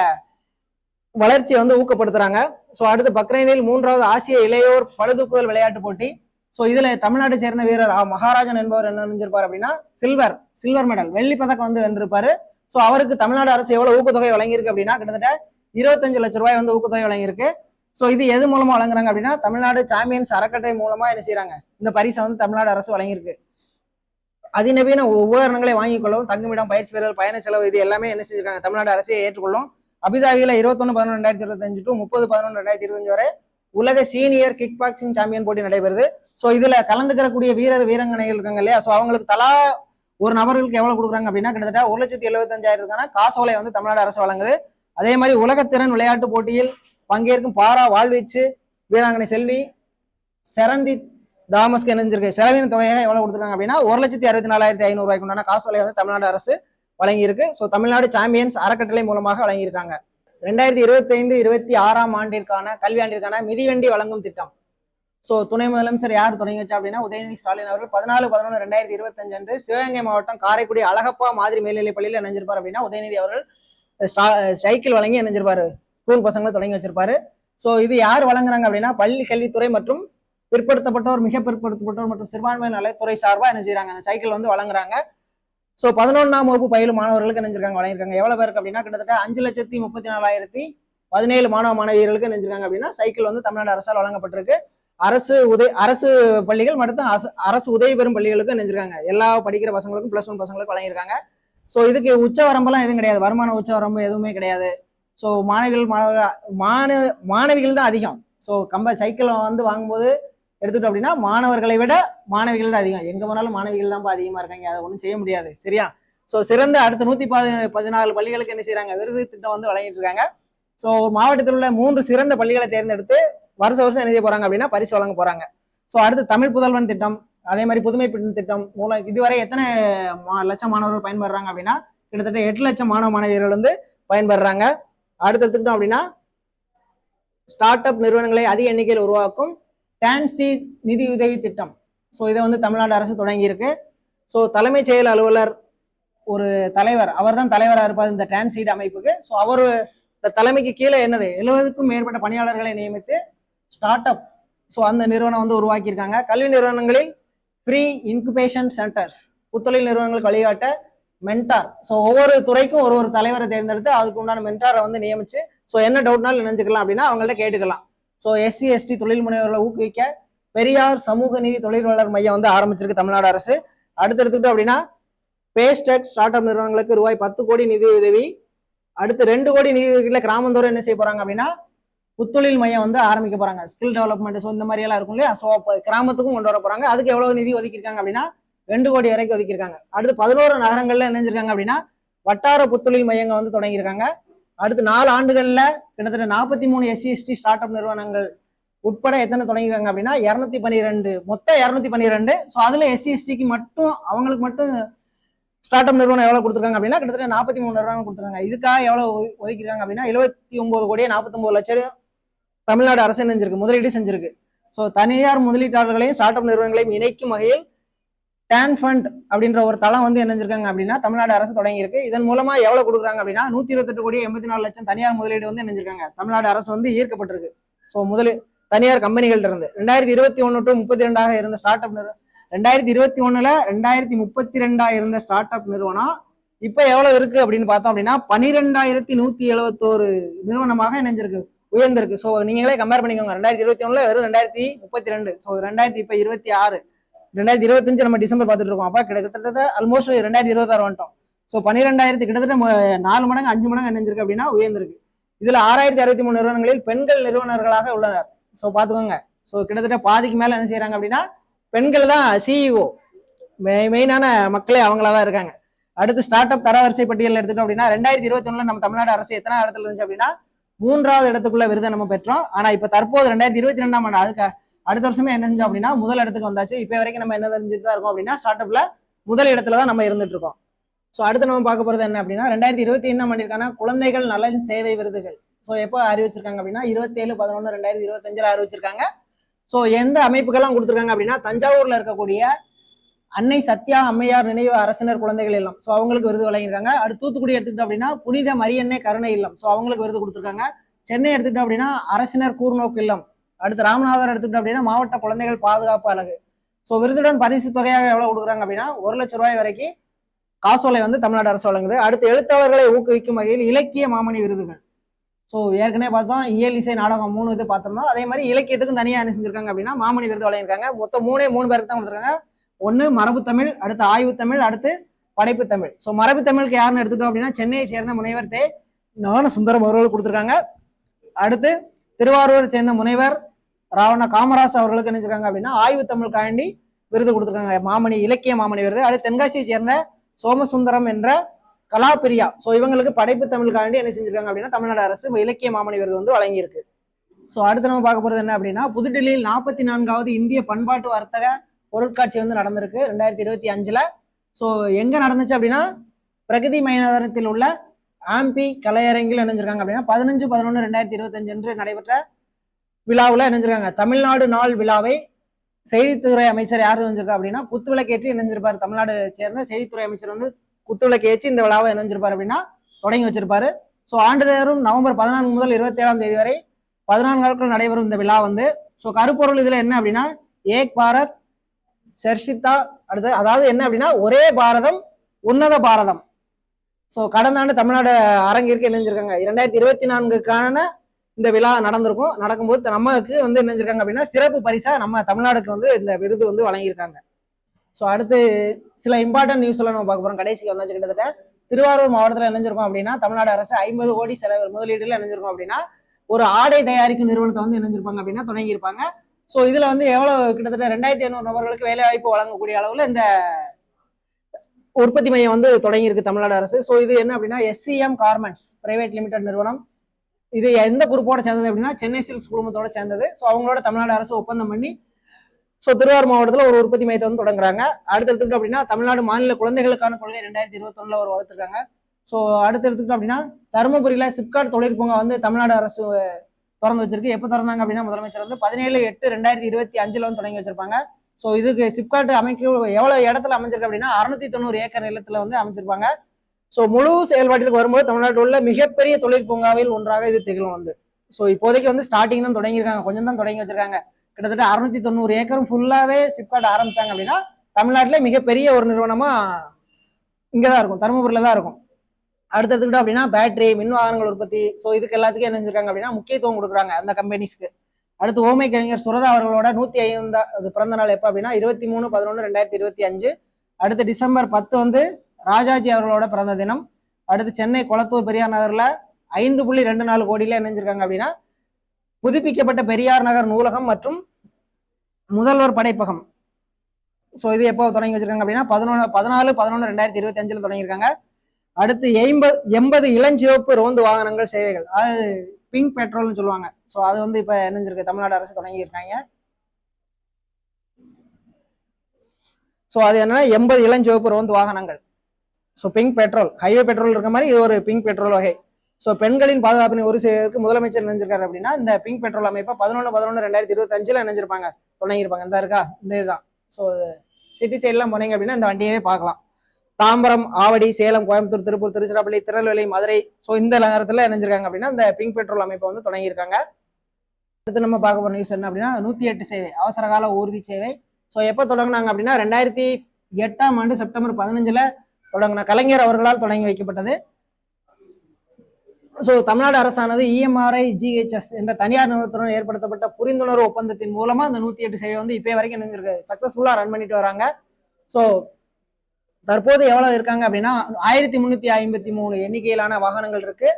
வளர்ச்சியை வந்து ஊக்கப்படுத்துறாங்க. ஸோ அடுத்து பக்ரைனில் 3வது ஆசிய இளையோர் பளுதூக்குதல் விளையாட்டு போட்டி. ஸோ இதுல தமிழ்நாட்டை சேர்ந்த வீரர் மகாராஜன் என்பவர் என்ன நினைஞ்சிருப்பார் அப்படின்னா சில்வர் மெடல் வெள்ளி பதக்கம் வந்து வென்றிருப்பாரு. ஸோ அவருக்கு தமிழ்நாடு அரசு எவ்வளவு ஊக்கத்தொகை வழங்கியிருக்கு அப்படின்னா கிட்டத்தட்ட 25 லட்சம் ரூபாய் வந்து ஊக்கத்தொகை வழங்கியிருக்கு. ஸோ இது எது மூலமா வழங்குறாங்க அப்படின்னா தமிழ்நாடு சாம்பியன்ஸ் அறக்கட்டளை மூலமா என்ன செய்யறாங்க, இந்த பரிசை வந்து தமிழ்நாடு அரசு வழங்கியிருக்கு. அதிநவீன உபகரணங்களை வாங்கிக் கொள்ளவும் தங்குமிடம் பயிற்சி வீரர்கள் பயண செலவு இது எல்லாமே என்ன செஞ்சிருக்காங்க தமிழ்நாடு அரசே ஏற்றுக்கொள்ளும். அபிதாபியில 21/11/2025 டு 30/11/2025 வரை உலக சீனியர் கிக் பாக்சிங் சாம்பியன் போட்டி நடைபெறுது. ஸோ இதுல கலந்துக்கிறக்கூடிய வீரர் வீரங்கனைகள் இருக்காங்க இல்லையா, ஸோ அவங்களுக்கு தலா ஒரு நபர்களுக்கு எவ்வளவு கொடுக்குறாங்க அப்படின்னா கிட்டத்தட்ட 1,75,000 காசோலை வந்து தமிழ்நாடு அரசு வழங்குது. அதே மாதிரி உலகத்திறன் விளையாட்டு போட்டியில் பங்கேற்கும் பாரா வாழ்வீச்சு வீராங்கனை செல்வி செரந்தி தாமஸ்க்கு இணைஞ்சிருக்கு செலவின தொகையாக எவ்வளவு கொடுத்துருக்காங்க அப்படின்னா 1,64,500 ரூபாய்க்கு உண்டான காசோலை வந்து தமிழ்நாடு அரசு வழங்கியிருக்கு. ஸோ தமிழ்நாடு சாம்பியன்ஸ் அறக்கட்டளை மூலமாக வழங்கியிருக்காங்க. 2025-26 ஆண்டிற்கான கல்வியாண்டிற்கான மிதிவண்டி வழங்கும் திட்டம். ஸோ துணை முதலமைச்சர் யார் தொடங்கி வச்சா அப்படின்னா உதயநிதி ஸ்டாலின் அவர்கள் 14/11/2025 அன்று சிவகங்கை மாவட்டம் காரைக்குடி அழகப்பா மாதிரி மேல்நிலைப் பள்ளியில் இணைஞ்சிருப்பார் அப்படின்னா உதயநிதி அவர்கள் சைக்கிள் வழங்கி இணைஞ்சிருப்பாரு, ஸ்கூல் பசங்களை தொடங்கி வச்சிருப்பாரு. ஸோ இது யார் வழங்குறாங்க அப்படின்னா பள்ளி கல்வித்துறை மற்றும் பிற்படுத்தப்பட்டோர் மிக பிற்படுத்தப்பட்டோர் மற்றும் சிறுபான்மை நலத்துறை சார்பாக என்ன செய்யறாங்க, அந்த சைக்கிள் வந்து வழங்குறாங்க. ஸோ 11ஆம் வகுப்பு பயிலும் மாணவர்களுக்கு நினைஞ்சிருக்காங்க வழங்கியிருக்காங்க. எவ்வளவு பேருக்கு அப்படின்னா கிட்டத்தட்ட 5,34,017 மாணவ மாணவியர்களுக்கு நினைஞ்சிருக்காங்க அப்படின்னா சைக்கிள் வந்து தமிழ்நாடு அரசால் வழங்கப்பட்டிருக்கு. அரசு பள்ளிகள் மற்றும் அரசு உதவி பெறும் பள்ளிகளுக்கு நினைஞ்சிருக்காங்க. எல்லா படிக்கிற பசங்களுக்கும் +1 பசங்களுக்கு வழங்கியிருக்காங்க. ஸோ இதுக்கு உச்ச வரம்பெல்லாம் எதுவும் கிடையாது, வருமான உச்ச வரம்பு எதுவுமே கிடையாது. ஸோ மாணவிகள் தான் அதிகம். ஸோ சைக்கிள் வந்து வாங்கும்போது எடுத்துட்டோம் அப்படின்னா மாணவர்களை விட மாணவிகள் தான் அதிகம். எங்க போனாலும் மாணவிகள் தான் அதிகமா இருக்காங்க, அதை ஒன்றும் செய்ய முடியாது சரியா. ஸோ சிறந்த அடுத்த 114 பள்ளிகளுக்கு என்ன செய்யறாங்க, விருது திட்டம் வந்து வழங்கிட்டு இருக்காங்க. ஸோ மாவட்டத்தில் உள்ள 3 சிறந்த பள்ளிகளை தேர்ந்தெடுத்து வருஷம் என்ன செய்ய போறாங்க அப்படின்னா பரிசு வழங்க போறாங்க. ஸோ அடுத்து தமிழ் புதல்வன் திட்டம், அதே மாதிரி புதுமை பெண் திட்டம் மூலம் இதுவரை எத்தனை லட்சம் மாணவர்கள் பயன்படுறாங்க அப்படின்னா கிட்டத்தட்ட 8 லட்சம் மாணவ மாணவியர்கள் வந்து பயன்படுறாங்க. அடுத்த திட்டம் அப்படின்னா ஸ்டார்ட் அப் நிறுவனங்களை அதிக எண்ணிக்கையில் உருவாக்கும் டான்சீட் நிதியுதவி திட்டம். ஸோ இதை வந்து தமிழ்நாடு அரசு தொடங்கி இருக்கு. ஸோ தலைமைச் செயல் அலுவலர் ஒரு தலைவர், அவர் தான் தலைவராக இருப்பார் இந்த டான்சீட் அமைப்புக்கு. ஸோ அவர் தலைமைக்கு கீழே என்னது 70க்கும் மேற்பட்ட பணியாளர்களை நியமித்து ஸ்டார்ட் அப் ஸோ அந்த நிறுவனம் வந்து உருவாக்கியிருக்காங்க. கல்வி நிறுவனங்களில் ஃப்ரீ இன்குபேஷன் சென்டர்ஸ், புத்தொழில் நிறுவனங்களுக்கு வழிகாட்ட மென்டார். ஸோ ஒவ்வொரு துறைக்கும் ஒரு தலைவரை தேர்ந்தெடுத்து அதுக்கு உண்டான மென்டாரை வந்து நியமிச்சு ஸோ என்ன டவுட்னாலும் நினைஞ்சுக்கலாம் அப்படின்னா அவங்கள்ட்ட கேட்டுக்கலாம். ஸோ SC/ST தொழில் முனைவர்களை ஊக்குவிக்க பெரியார் சமூக நீதி தொழிலாளர் மையம் வந்து ஆரம்பிச்சிருக்கு தமிழ்நாடு அரசு. அடுத்து எடுத்துக்கிட்டோம் அப்படின்னா பேஸ்டெக் ஸ்டார்ட் அப் நிறுவனங்களுக்கு ரூபாய் 10 கோடி நிதி உதவி. அடுத்து 2 கோடி நிதி உதவியில் கிராமந்தோறும் என்ன செய்ய போறாங்க அப்படின்னா புத்தொழில் மையம் வந்து ஆரம்பிக்க போறாங்க, ஸ்கில் டெவலப்மெண்ட். ஸோ இந்த மாதிரி எல்லாம் இருக்கும் இல்லையா, ஸோ கிராமத்துக்கும் கொண்டு வர போறாங்க. அதுக்கு எவ்வளவு நிதி ஒதுக்கியிருக்காங்க அப்படின்னா 2 கோடி வரைக்கும் ஒதுக்கியிருக்காங்க. அடுத்து 11 நகரங்கள்ல இணைஞ்சிருக்காங்க அப்படின்னா வட்டார புத்தொழில் மையங்கள் வந்து தொடங்கியிருக்காங்க. அடுத்து 4 ஆண்டுகள்ல கிட்டத்தட்ட 43 SC/ST ஸ்டார்ட் அப் நிறுவனங்கள் உட்பட எத்தனை தொடங்கிருக்காங்க அப்படின்னா 212, மொத்தம் 212. ஸோ அதுல SC/STக்கு மட்டும் அவங்களுக்கு மட்டும் ஸ்டார்ட் அப் நிறுவனம் எவ்வளவு கொடுத்துருக்காங்க அப்படின்னா கிட்டத்தட்ட 43 நிறுவனம் கொடுத்துருக்காங்க. இதுக்காக எவ்வளவு ஒதுக்கிருக்காங்க அப்படின்னா 79,49,00,000 தமிழ்நாடு அரசு செஞ்சிருக்கு, முதலீடு செஞ்சிருக்கு. ஸோ தனியார் முதலீட்டாளர்களையும் ஸ்டார்ட் அப் நிறுவனங்களையும் இணைக்கும் வகையில் டேன் ஃபண்ட் அப்படின்ற ஒரு தளம் வந்து என்ன செஞ்சிருக்காங்க அப்படின்னா தமிழ்நாடு அரசு தொடங்கியிருக்கு. இதன் மூலமா எவ்வளவு கொடுக்குறாங்க அப்படின்னா 128,84,00,000 தனியார் முதலீடு வந்து நினைஞ்சிருக்காங்க, தமிழ்நாடு அரசு வந்து ஈர்க்கப்பட்டிருக்கு. ஸோ தனியார் கம்பெனிகள்ட்ட இருந்து 2021 to 32 இருந்த ஸ்டார்ட் அப் நிறுவனம் 2021ல 2032 இருந்த ஸ்டார்ட் அப் நிறுவனம் இப்ப எவ்வளவு இருக்கு அப்படின்னு பார்த்தோம் அப்படின்னா 12,171 நிறுவனமாக இணைஞ்சிருக்கு. உயர்ந்திருக்கு. ஸோ நீங்களே கம்பேர் பண்ணிக்கோங்க. 2021 வெறும் 2032. ஸோ 2026 2025 நம்ம டிசம்பர் பார்த்துட்டு இருக்கோம். அப்ப கிட்டத்தட்ட ஆல்மோஸ்ட் 2026 வந்துட்டோம். ஸோ 12,000 கிட்டத்தட்ட 4 மடங்கு 5 மடங்கு என்னஞ்சிருக்கு அப்படின்னா உயர்ந்திருக்கு. இதுல 6063 நிறுவனங்களில் பெண்கள் நிறுவனர்களாக உள்ளனர். ஸோ பாத்துக்கோங்க. ஸோ கிட்டத்தட்ட பாதிக்கு மேல என்ன செய்யறாங்க அப்படின்னா பெண்கள் தான் சிஇஓ, மெயினான மக்களே அவங்களா தான் இருக்காங்க. அடுத்து ஸ்டார்ட் அப் தரவரிசை பட்டியல் எடுத்துட்டோம் அப்படின்னா 2021 நம்ம தமிழ்நாடு அரசு எத்தனை இடத்துல இருந்துச்சு அப்படின்னா 3வது இடத்துக்குள்ள விருதை நம்ம பெற்றோம். ஆனா இப்ப தற்போது 2022ஆம் ஆண்டு அதுக்கு அடுத்த வருஷமே என்ன செஞ்சோம் அப்படின்னா முதல் இடத்துக்கு வந்தாச்சு. இப்ப வரைக்கும் நம்ம என்ன தெரிஞ்சுட்டு தான் இருக்கோம் அப்படின்னா ஸ்டார்ட் அப்ல முதல் இடத்துல தான் நம்ம இருந்துட்டு இருக்கோம். ஸோ அடுத்து நம்ம பார்க்க போறது என்ன அப்படின்னா 2025ஆம் ஆண்டிற்கான குழந்தைகள் நலன் சேவை விருதுகள். ஸோ எப்போ அறிவிச்சிருக்காங்க அப்படின்னா 27/11/2025 அறிவிச்சிருக்காங்க. ஸோ எந்த அமைப்புகள்லாம் கொடுத்துருக்காங்க அப்படின்னா தஞ்சாவூர்ல இருக்கக்கூடிய அன்னை சத்யா அம்மையார் நினைவு அரசினர் குழந்தைகள் இல்லம், ஸோ அவங்களுக்கு விருது வழங்கியிருக்காங்க. அடுத்து தூத்துக்குடி எடுத்துக்கிட்டோம் அப்படின்னா புனித மரியன்னை கருணை இல்லம், ஸோ அவங்களுக்கு விருது கொடுத்துருக்காங்க. சென்னை எடுத்துக்கிட்டோம் அப்படின்னா அரசினர் கூர்நோக்கு இல்லம். அடுத்து ராமநாதர் எடுத்துக்கிட்டோம் அப்படின்னா மாவட்ட குழந்தைகள் பாதுகாப்பு அலகு. ஸோ விருதுடன் பரிசு தொகையாக எவ்வளவு கொடுக்குறாங்க அப்படின்னா 1 லட்சம் ரூபாய் வரைக்கும் காசோலை வந்து தமிழ்நாடு அரசு வழங்குது. அடுத்து எழுத்தாளர்களை ஊக்குவிக்கும் வகையில் இலக்கிய மாமணி விருதுகள். ஸோ ஏற்கனவே பார்த்தோம் இயல் இசை நாடகம் 3 இது பார்த்திருந்தோம். அதே மாதிரி இலக்கியத்துக்கும் தனியாக என்ன செஞ்சிருக்காங்க அப்படின்னா மாமணி விருது வழங்கியிருக்காங்க. மொத்தம் 3 பேருக்கு தான் கொடுத்துருக்காங்க. ஒன்று மரபு தமிழ், அடுத்து ஆய்வு தமிழ், அடுத்து படைப்பு தமிழ். ஸோ மரபு தமிழுக்கு யாருன்னு எடுத்துட்டோம் அப்படின்னா சென்னையை சேர்ந்த முனைவர் தே ஞான சுந்தரம் அவர்களுக்கு கொடுத்துருக்காங்க. அடுத்து திருவாரூரை சேர்ந்த முனைவர் ராவண காமராஜ் அவர்களுக்கு நினைச்சிருக்காங்க அப்படின்னா ஆய்வு தமிழுக்காண்டி விருது கொடுத்துருக்காங்க, மாமணி இலக்கிய மாமணி விருது. அடுத்து தென்காசியை சேர்ந்த சோமசுந்தரம் என்ற கலாபிரியா, ஸோ இவங்களுக்கு படைப்பு தமிழுக்காண்டி என்ன செஞ்சிருக்காங்க அப்படின்னா தமிழ்நாடு அரசு இலக்கிய மாமணி விருது வந்து வழங்கியிருக்கு. ஸோ அடுத்து நம்ம பார்க்க போறது என்ன அப்படின்னா புதுடில்லியில் 44வது இந்திய பண்பாட்டு வர்த்தக பொருட்காட்சி வந்து நடந்திருக்கு 2025. ஸோ எங்க நடந்துச்சு அப்படின்னா பிரகதி மைதானத்தில் உள்ள ஆம்பி கலையரங்கில் இணைஞ்சிருக்காங்க அப்படின்னா 15/11/2025 என்று நடைபெற்ற விழாவில் இணைஞ்சிருக்காங்க. தமிழ்நாடு நாள் விழாவை செய்தித்துறை அமைச்சர் யார் இணைஞ்சிருக்கா அப்படின்னா குத்துவிளக்கேற்றி இணைஞ்சிருப்பாரு. தமிழ்நாடு சேர்ந்த செய்தித்துறை அமைச்சர் வந்து குத்துவிளக்கேற்றி இந்த விழாவை இணைஞ்சிருப்பாரு அப்படின்னா தொடங்கி வச்சிருப்பாரு. ஸோ ஆண்டுதோறும் நவம்பர் 14 முதல் 27ஆம் தேதி வரை 14 நாட்கள் நடைபெறும் இந்த விழா வந்து. ஸோ கருப்பொருள் இதுல என்ன அப்படின்னா ஏக் பாரத் சர்ஷிதா, அடுத்து அதாவது என்ன அப்படின்னா ஒரே பாரதம் உன்னத பாரதம். ஸோ கடந்த ஆண்டு தமிழ்நாடு அரங்கிற்கு இணைஞ்சிருக்காங்க. 2024க்கான இந்த விழா நடந்திருக்கும். நடக்கும்போது நமக்கு வந்து இணைஞ்சிருக்காங்க அப்படின்னா சிறப்பு பரிசா நம்ம தமிழ்நாடுக்கு வந்து இந்த விருது வந்து வழங்கியிருக்காங்க. ஸோ அடுத்து சில இம்பார்ட்டன்ட் நியூஸ் எல்லாம் நம்ம பார்க்க போறோம். கடைசிக்கு வந்தாச்சு. கிட்டத்தட்ட திருவாரூர் மாவட்டத்தில் இணைஞ்சிருக்கோம் அப்படின்னா தமிழ்நாடு அரசு 50 கோடி செலவு முதலீடுல இணைஞ்சிருக்கோம் அப்படின்னா ஒரு ஆடை தயாரிக்கும் நிறுவனத்தை வந்து இணைஞ்சிருப்பாங்க அப்படின்னா தொடங்கியிருப்பாங்க. ஸோ இதுல வந்து எவ்வளவு கிட்டத்தட்ட 2500 நபர்களுக்கு வேலை வாய்ப்பு வழங்கக்கூடிய அளவுல இந்த உற்பத்தி மையம் வந்து தொடங்கியிருக்கு தமிழ்நாடு அரசு. ஸோ இது என்ன அப்படின்னா SCM கார்மெண்ட்ஸ் பிரைவேட் லிமிடெட் நிறுவனம். இது எந்த குரூப்போட சேர்ந்தது அப்படின்னா சென்னை சில்க்ஸ் குழுமத்தோட சேர்ந்தது. ஸோ அவங்களோட தமிழ்நாடு அரசு ஒப்பந்தம் பண்ணி ஸோ திருவாரூர் மாவட்டத்தில் ஒரு உற்பத்தி மையத்தை வந்து தொடங்குறாங்க. அடுத்து எடுத்துக்கிட்டோம் அப்படின்னா தமிழ்நாடு மாநில குழந்தைகளுக்கான கொள்கை 2021 ஒரு வகுத்துருக்காங்க. ஸோ அடுத்து எடுத்துக்கிட்டோம் அப்படின்னா தருமபுரியில சிப்காட் தொழிற்பூங்கா வந்து தமிழ்நாடு அரசு திறந்து வச்சிருக்கு. எப்போ திறந்தாங்க அப்படின்னா முதலமைச்சர் வந்து 17/8/2025 வந்து தொடங்கி வச்சிருப்பாங்க. ஸோ இதுக்கு சிப்காட் அமைக்க எவ்வளவு இடத்துல அமைஞ்சிருக்கு அப்படின்னா 690 ஏக்கர் நிலத்துல வந்து அமைச்சிருப்பாங்க. ஸோ முழு செயல்பாட்டிற்கு வரும்போது தமிழ்நாட்டில் உள்ள மிகப்பெரிய தொழிற்பூங்காவில் ஒன்றாக இது திகழும் வந்து. ஸோ இப்போதைக்கு வந்து ஸ்டார்டிங் தான் தொடங்கியிருக்காங்க, கொஞ்சம் தான் தொடங்கி வச்சிருக்காங்க. கிட்டத்தட்ட 690 ஏக்கரும் ஃபுல்லாவே சிப்காட் ஆரம்பிச்சாங்க அப்படின்னா தமிழ்நாட்டிலே மிகப்பெரிய ஒரு நிறுவனமா இங்கதான் இருக்கும், தருமபுரியில தான் இருக்கும். அடுத்து எடுத்துக்கிட்டோம் அப்படின்னா பேட்டரி மின் வாகனங்கள் உற்பத்தி. ஸோ இதுக்கு எல்லாத்துக்கும் என்ன செஞ்சிருக்காங்க அப்படின்னா முக்கியத்துவம் கொடுக்குறாங்க அந்த கம்பெனிஸ்க்கு. அடுத்து ஓமை கவிஞர் சுரதா அவர்களோட 105வது பிறந்த நாள் எப்போ அப்படின்னா 23/11/2025. அடுத்து டிசம்பர் 10 வந்து ராஜாஜி அவர்களோட பிறந்த தினம். அடுத்து சென்னை கொளத்தூர் பெரியார் நகர்ல 5.24 கோடியில இணைஞ்சிருக்காங்க அப்படின்னா புதுப்பிக்கப்பட்ட பெரியார் நகர் நூலகம் மற்றும் முதல்வர் படைப்பகம். ஸோ இது எப்போ தொடங்கி வச்சிருக்காங்க அப்படின்னா 14/11/2025 தொடங்கியிருக்காங்க. அடுத்து 80 இளஞ்சிவப்பு ரோந்து வாகனங்கள் சேவைகள், அதாவது பிங்க் பெட்ரோல்னு சொல்லுவாங்க. ஸோ அது வந்து இப்ப இணைஞ்சிருக்கு, தமிழ்நாடு அரசு தொடங்கியிருக்காங்க. ஸோ அது என்னன்னா 80 இளஞ்சிவப்பு ரோந்து வாகனங்கள். So pink petrol, highway petrol இருக்க மாதிரி இது ஒரு பிங்க் பெட்ரோல் வகை. ஸோ பெண்களின் பாதுகாப்பினை உறுதி செய்வதற்கு முதலமைச்சர் இணைஞ்சிருக்காரு அப்படின்னா இந்த பிங்க் பெட்ரோல் அமைப்பை 11/11/2025 இணைஞ்சிருப்பாங்க, தொடங்கியிருப்பாங்க. இந்த இருக்கா, இந்த இதுதான். ஸோ சிட்டி சைட்லாம் போனீங்க அப்படின்னா இந்த வண்டியவே பார்க்கலாம். தாம்பரம், ஆவடி, சேலம், கோயம்புத்தூர், திருப்பூர், திருச்சிராப்பள்ளி, திருநெல்வேலி, மதுரை, ஸோ இந்த நகரத்துல இணைஞ்சிருக்காங்க அப்படின்னா இந்த பிங்க் பெட்ரோல் அமைப்பை வந்து தொடங்கியிருக்காங்க. அடுத்து நம்ம பார்க்க போற நியூஸ் என்ன அப்படின்னா 108 சேவை, அவசரகால ஊர்தி சேவை. ஸோ எப்போ தொடங்கினாங்க அப்படின்னா 2008ஆம் ஆண்டு செப்டம்பர் 15 தொடங்கின கலைஞர் அவர்களால் தொடங்கி வைக்கப்பட்டது. ஸோ தமிழ்நாடு அரசானது இஎம்ஆர்ஐ ஜிஹெச்எஸ் என்ற தனியார் நிறுவனத்துடன் ஏற்படுத்தப்பட்ட புரிந்துணர்வு ஒப்பந்தத்தின் மூலமா அந்த 108 சேவை வந்து இப்போ வரைக்கும் நினைஞ்சிருக்கு சக்சஸ்ஃபுல்லா ரன் பண்ணிட்டு வராங்க. ஸோ தற்போது எவ்வளவு இருக்காங்க அப்படின்னா 1353 எண்ணிக்கையிலான வாகனங்கள் இருக்கு.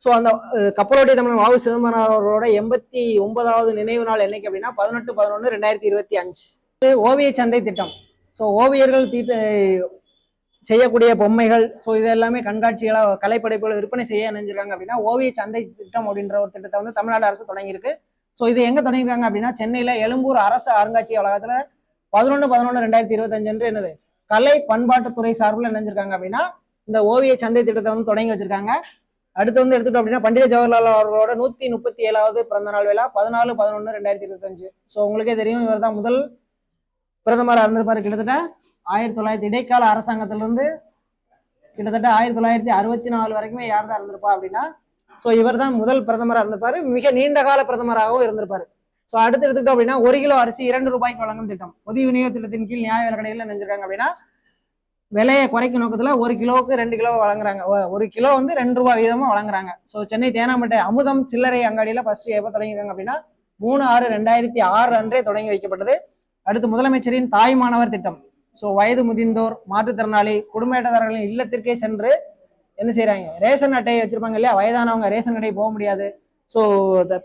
ஸோ அந்த கப்பலோட்டிய தமிழன் வாவு சிதம்பரம் அவர்களோட 89வது நினைவு நாள் என்னைக்கு அப்படின்னா 18/11/2025. ஓவிய சந்தை திட்டம். ஸோ ஓவியர்கள் செய்யக்கூடிய பொம்மைகள், ஸோ இது எல்லாமே கண்காட்சிகளாக கலைப்படைப்புகளை விற்பனை செய்ய நினைஞ்சிருக்காங்க அப்படின்னா ஓவிய சந்தை திட்டம் அப்படின்ற ஒரு திட்டத்தை வந்து தமிழ்நாடு அரசு தொடங்கியிருக்கு. ஸோ இது எங்க தொடங்கிருக்காங்க அப்படின்னா சென்னையில எழும்பூர் அரசு அருங்காட்சியக வளாகத்துல 11/11/2025 என்று என்னது கலை பண்பாட்டுத்துறை சார்பில் நினைஞ்சிருக்காங்க அப்படின்னா இந்த ஓவிய சந்தை திட்டத்தை வந்து தொடங்கி வச்சிருக்காங்க. அடுத்து வந்து எடுத்துட்டோம் அப்படின்னா பண்டித ஜவஹர்லால் அவர்களோட 137வது பிறந்த நாள் விழா 14/11/2025. ஸோ உங்களுக்கே தெரியும் இவர் தான் முதல் பிரதமராக இருந்திருப்பாரு. கிட்டத்தட்ட 1900 இடைக்கால அரசாங்கத்திலிருந்து கிட்டத்தட்ட 1964 வரைக்குமே யார் தான் இருந்திருப்பா அப்படின்னா ஸோ இவர் தான் முதல் பிரதமராக இருந்திருப்பாரு. மிக நீண்ட கால பிரதமராகவும் இருந்திருப்பாரு. ஸோ அடுத்து எடுத்துக்கிட்டோம் அப்படின்னா 1 கிலோ அரிசி 2 ரூபாய்க்கு வழங்கும் திட்டம் பொது விநியோக திட்டத்தின் கீழ் நியாய விலை கடையில் நினைஞ்சிருக்காங்க அப்படின்னா விலையை குறைக்கும் நோக்கத்துல 1 கிலோவுக்கு 2 கிலோ வழங்குறாங்க. 1 கிலோ வந்து 2 ரூபாய் வீதமா வழங்குறாங்க. ஸோ சென்னை தேனாம்பேட்டை அமுதம் சில்லறை அங்காடியில ஃபர்ஸ்ட் எப்போ தொடங்கிருக்காங்க அப்படின்னா 3/6/2006 அன்றே தொடங்கி வைக்கப்பட்டது. அடுத்து முதலமைச்சரின் தாய் மாணவர் திட்டம். ஸோ வயது முதிர்ந்தோர், மாற்றுத்திறனாளி, குடும்ப அட்டைதாரர்களின் இல்லத்திற்கே சென்று என்ன செய்யறாங்க, ரேஷன் அட்டையை வச்சிருப்பாங்க இல்லையா, வயதானவங்க ரேஷன் கடை போக முடியாது. ஸோ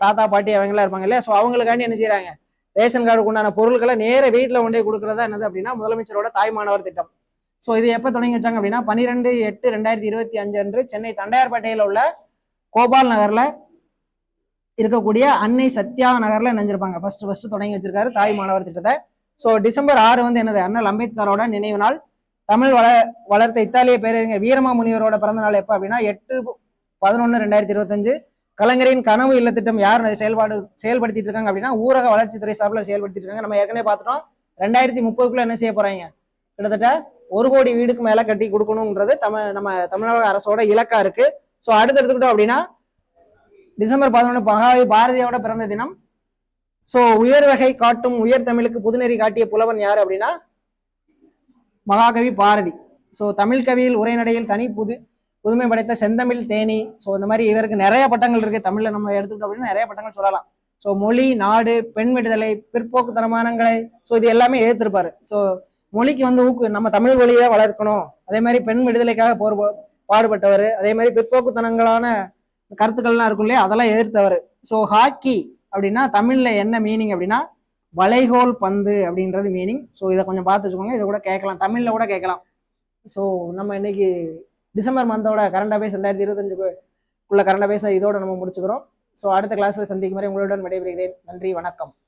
தாத்தா பாட்டி அவங்களாம் இருப்பாங்க இல்லையா, ஸோ அவங்களுக்காண்டி என்ன செய்யறாங்க, ரேஷன் கார்டுக்கு உண்டான பொருட்களை நேர வீட்டில் கொண்டே கொடுக்குறதா என்னது அப்படின்னா முதலமைச்சரோட தாய் மாணவர் திட்டம். ஸோ இது எப்போ தொடங்கி வச்சாங்க அப்படின்னா 12/8/2025 அன்று சென்னை தண்டையார்பேட்டையில் உள்ள கோபால் நகர்ல இருக்கக்கூடிய அன்னை சத்யா நகர்ல நினைஞ்சிருப்பாங்க. ஃபர்ஸ்ட் தொடங்கி வச்சிருக்காரு தாய் மாணவர் திட்டத்தை. ஸோ டிசம்பர் 6 வந்து என்னது அண்ணல் அம்பேத்கரோட நினைவு நாள். தமிழ் வளர்த்த இத்தாலிய பேரறிஞர் வீரமாமுனிவரோட பிறந்த நாள் எப்போ அப்படின்னா 8/11/2025. கலைஞரின் கனவு இல்ல திட்டம் யார் செயல்படுத்திட்டு இருக்காங்க அப்படின்னா ஊரக வளர்ச்சித்துறை சார்பில் செயல்படுத்திட்டு இருக்காங்க. நம்ம ஏற்கனவே பார்த்துட்டோம் 2030க்குள்ள என்ன செய்ய போறாங்க, கிட்டத்தட்ட 1 கோடி வீடுக்கு மேல கட்டி கொடுக்கணும்ன்றது நம்ம தமிழக அரசோட இலக்கா இருக்கு. ஸோ அடுத்து எடுத்துக்கிட்டோம் அப்படின்னா டிசம்பர் 11 மகாகவி பாரதியோட பிறந்த தினம். ஸோ உயர் வகை காட்டும் உயர் தமிழுக்கு புதுநெறி காட்டிய புலவன் யாரு அப்படின்னா மகாகவி பாரதி. ஸோ தமிழ் கவியில் உரைநடையில் தனி புதுமை படைத்த செந்தமிழ் தேனி. ஸோ இந்த மாதிரி இவருக்கு நிறைய பட்டங்கள் இருக்கு. தமிழ்ல நம்ம எடுத்துக்கிட்டோம் அப்படின்னா நிறைய பட்டங்கள் சொல்லலாம். ஸோ மொழி, நாடு, பெண் விடுதலை, பிற்போக்குத்தனமானங்களை, ஸோ இது எல்லாமே எதிர்த்திருப்பாரு. ஸோ மொழிக்கு வந்து நம்ம தமிழ் மொழியை வளர்க்கணும், அதே மாதிரி பெண் விடுதலைக்காக பாடுபட்டவர், அதே மாதிரி பிற்போக்குத்தனங்களான கருத்துக்கள்லாம் இருக்கும் இல்லையா, அதெல்லாம் எதிர்த்தவர். ஸோ ஹாக்கி அப்படின்னா தமிழ்ல என்ன மீனிங் அப்படின்னா வளைகோல் பந்து அப்படின்றது மீனிங். ஸோ இதை கொஞ்சம் பார்த்து வச்சுக்கோங்க. இதை கூட கேட்கலாம், தமிழ்ல கூட கேட்கலாம். ஸோ நம்ம இன்னைக்கு டிசம்பர் மந்தோட கரண்ட் அஃபேர்ஸ் 2025 கரண்ட் அஃபேர்ஸ் இதோட நம்ம முடிச்சுக்கிறோம். ஸோ அடுத்த கிளாஸ்ல சந்திக்கும் வரை உங்களுடன் விடைபெறுகிறேன். நன்றி, வணக்கம்.